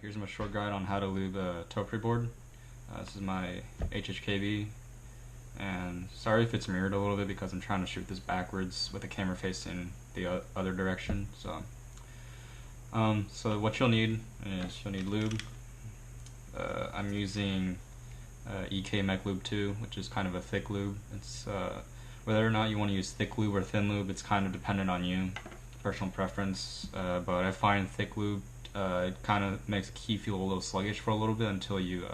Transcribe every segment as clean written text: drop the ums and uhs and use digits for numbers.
Here's my short guide on how to lube a Topre board. This is my HHKB, and sorry if it's mirrored a little bit because I'm trying to shoot this backwards with the camera facing the other direction. So what you'll need is you'll need lube. I'm using EK mechlube 2, which is kind of a thick lube. It's whether or not you want to use thick lube or thin lube, it's kind of dependent on you, personal preference. But I find thick lube it kind of makes the key feel a little sluggish for a little bit until you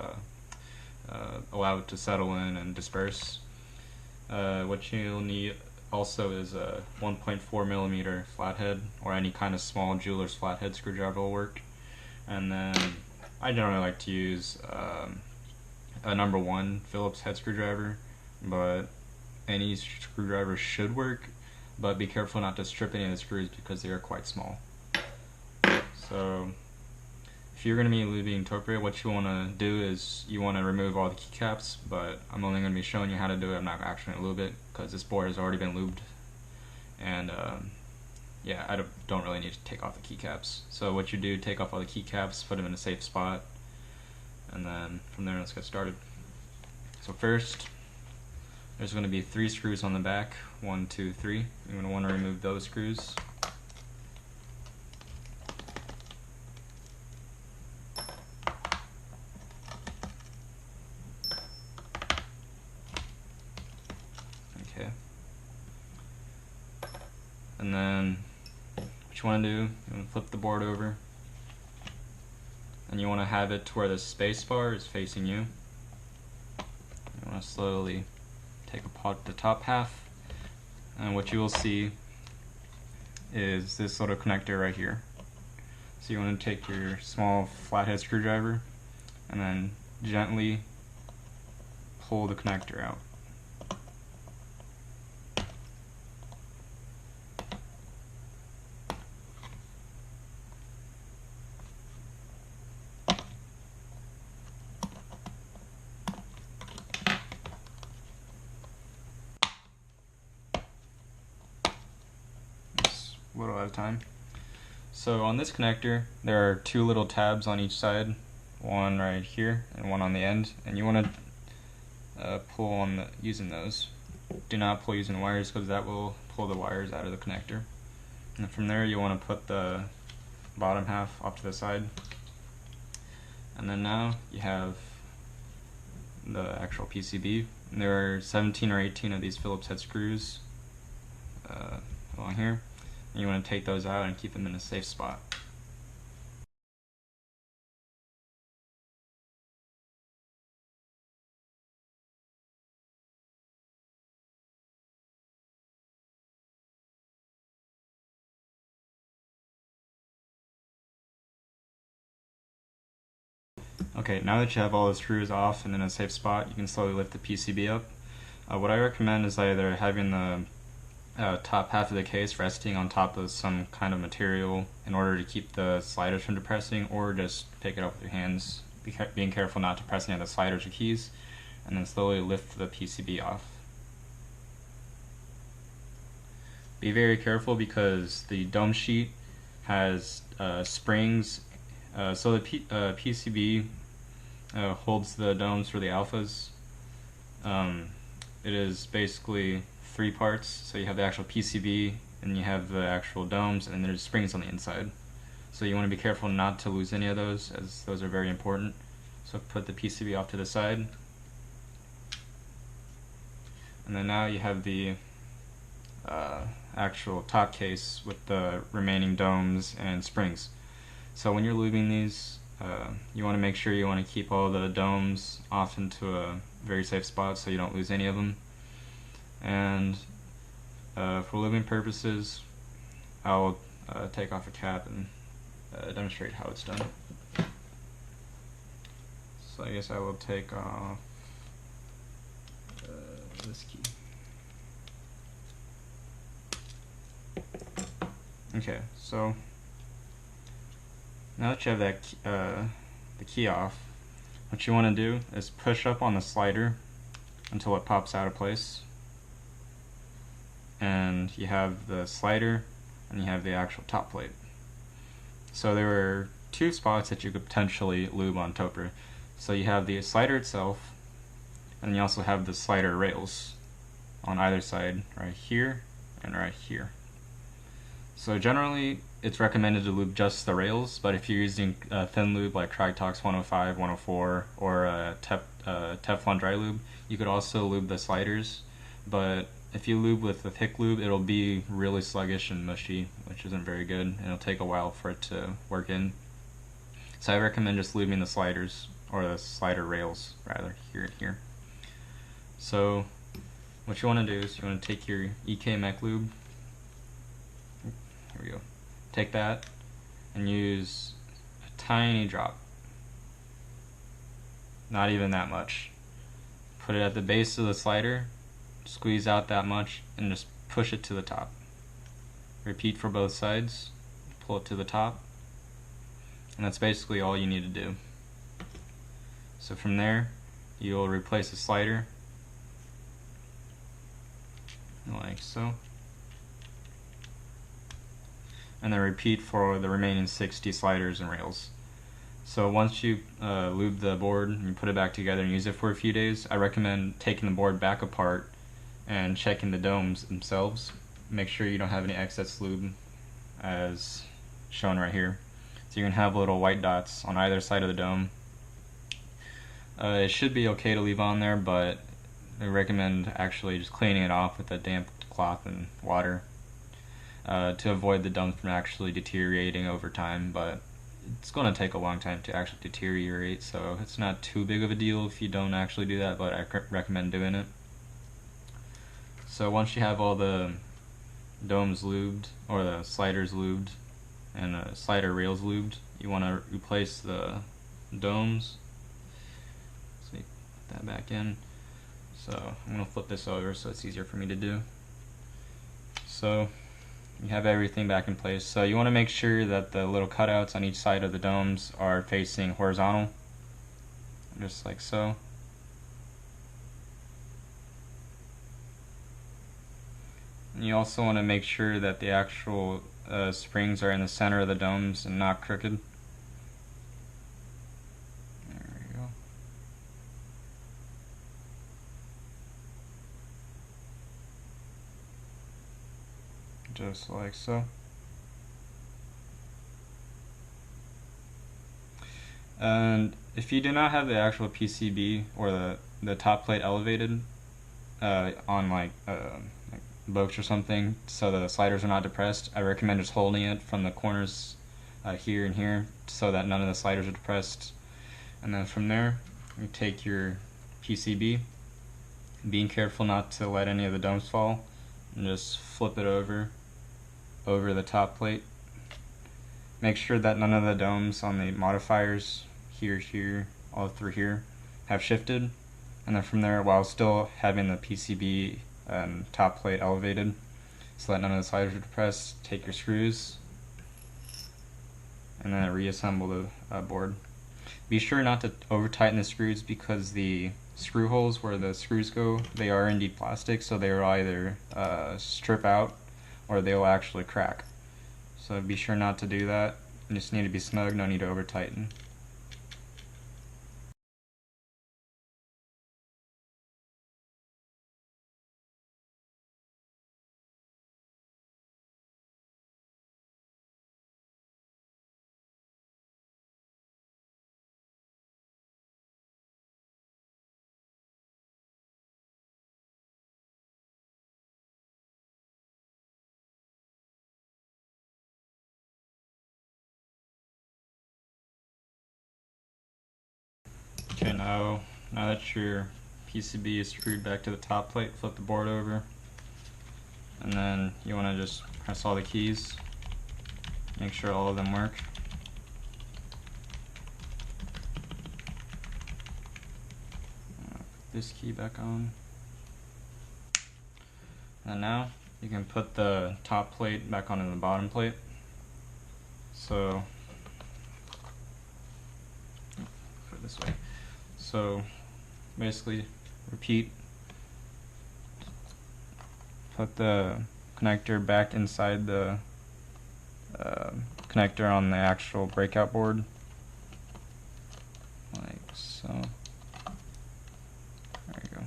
allow it to settle in and disperse. What you'll need also is a 1.4 millimeter flathead, or any kind of small jeweler's flathead screwdriver will work. And then I generally like to use a number 1 Phillips head screwdriver, but any screwdriver should work, but be careful not to strip any of the screws because they are quite small. So if you're going to be lubing Topre, what you want to do is you want to remove all the keycaps, but I'm only going to be showing you how to do it. I'm not actually going to lube it because this board has already been lubed, and yeah, I don't really need to take off the keycaps. So what you do, take off all the keycaps, put them in a safe spot, and then from there let's get started. So first, there's going to be 3 screws on the back, 1, 2, 3. You're going to want to remove those screws. Okay. And then what you want to do, you want to flip the board over, and you want to have it to where the space bar is facing you. You want to slowly take apart the top half, and what you will see is this little connector right here. So you want to take your small flathead screwdriver and then gently pull the connector out. A little at a time. So on this connector there are 2 little tabs on each side, one right here and one on the end, and you want to pull on using those. Do not pull using wires because that will pull the wires out of the connector. And from there you want to put the bottom half off to the side, and then now you have the actual PCB. And there are 17 or 18 of these Phillips head screws along here. You want to take those out and keep them in a safe spot. Okay, now that you have all the screws off and in a safe spot, you can slowly lift the PCB up. What I recommend is either having the top half of the case resting on top of some kind of material in order to keep the sliders from depressing, or just pick it up with your hands, being careful not to press any of the sliders or keys, and then slowly lift the PCB off. Be very careful because the dome sheet has springs, so the PCB holds the domes for the alphas. It is basically 3 parts, so you have the actual PCB, and you have the actual domes, and there's springs on the inside. So you want to be careful not to lose any of those, as those are very important. So put the PCB off to the side, and then now you have the actual top case with the remaining domes and springs. So when you're lubing these, you want to make sure you want to keep all the domes off into a very safe spot so you don't lose any of them. And for lubing purposes, I'll take off a cap and demonstrate how it's done. So I guess I will take off this key. Okay, so now that you have that the key off, what you want to do is push up on the slider until it pops out of place. And you have the slider and you have the actual top plate. So there were two spots that you could potentially lube on Topre. So you have the slider itself, and you also have the slider rails on either side, right here and right here. So generally, it's recommended to lube just the rails, but if you're using thin lube like krytox 105, 104, or Teflon dry lube, you could also lube the sliders. But if you lube with the thick lube, it'll be really sluggish and mushy, which isn't very good, and it'll take a while for it to work in. So I recommend just lubing the sliders, or the slider rails, rather, here and here. So what you want to do is you want to take your EK mechlube. Here we go. Take that and use a tiny drop. Not even that much. Put it at the base of the slider, squeeze out that much, and just push it to the top. Repeat for both sides, pull it to the top, and that's basically all you need to do. So from there, you'll replace the slider, like so, and then repeat for the remaining 60 sliders and rails. So once you lube the board and you put it back together and use it for a few days, I recommend taking the board back apart and checking the domes themselves. Make sure you don't have any excess lube, as shown right here. So you're going to have little white dots on either side of the dome. It should be okay to leave on there, but I recommend actually just cleaning it off with a damp cloth and water to avoid the domes from actually deteriorating over time. But it's going to take a long time to actually deteriorate, so it's not too big of a deal if you don't actually do that, but I recommend doing it. So once you have all the domes lubed, or the sliders lubed, and the slider rails lubed, you want to replace the domes. So you put that back in. So I'm going to flip this over so it's easier for me to do. So you have everything back in place. So you want to make sure that the little cutouts on each side of the domes are facing horizontal, just like so. And you also want to make sure that the actual springs are in the center of the domes and not crooked. There we go. Just like so. And if you do not have the actual PCB or the top plate elevated on like boats or something, so the sliders are not depressed, I recommend just holding it from the corners here and here so that none of the sliders are depressed. And then from there, you take your PCB, being careful not to let any of the domes fall, and just flip it over the top plate. Make sure that none of the domes on the modifiers here, all through here, have shifted. And then from there, while still having the PCB and top plate elevated so that none of the sliders are depressed, take your screws and then reassemble the board. Be sure not to over tighten the screws, because the screw holes where the screws go, they are indeed plastic, so they will either strip out or they will actually crack. So be sure not to do that. You just need to be snug, no need to over tighten. Okay, now that your PCB is screwed back to the top plate, flip the board over, and then you want to just press all the keys, make sure all of them work. Put this key back on. And now you can put the top plate back onto the bottom plate. So put it this way. So basically repeat, put the connector back inside the connector on the actual breakout board, like so. There you go.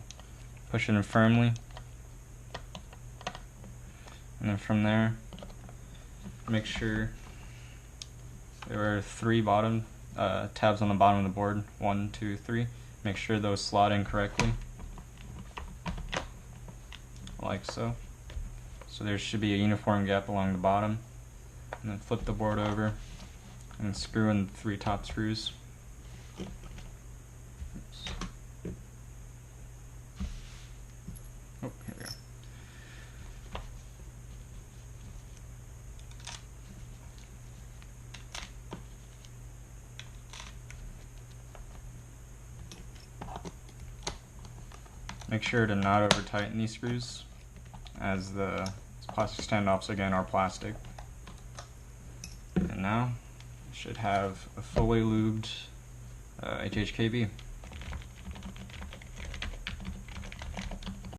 Push it in firmly, and then from there, make sure there are 3 bottom tabs on the bottom of the board. 1, 2, 3. Make sure those slot in correctly, like so. So there should be a uniform gap along the bottom. And then flip the board over and screw in the 3 top screws. Oops. Oh, here we go. Make sure to not over tighten these screws, as the plastic standoffs again are plastic. And now, should have a fully lubed HHKB.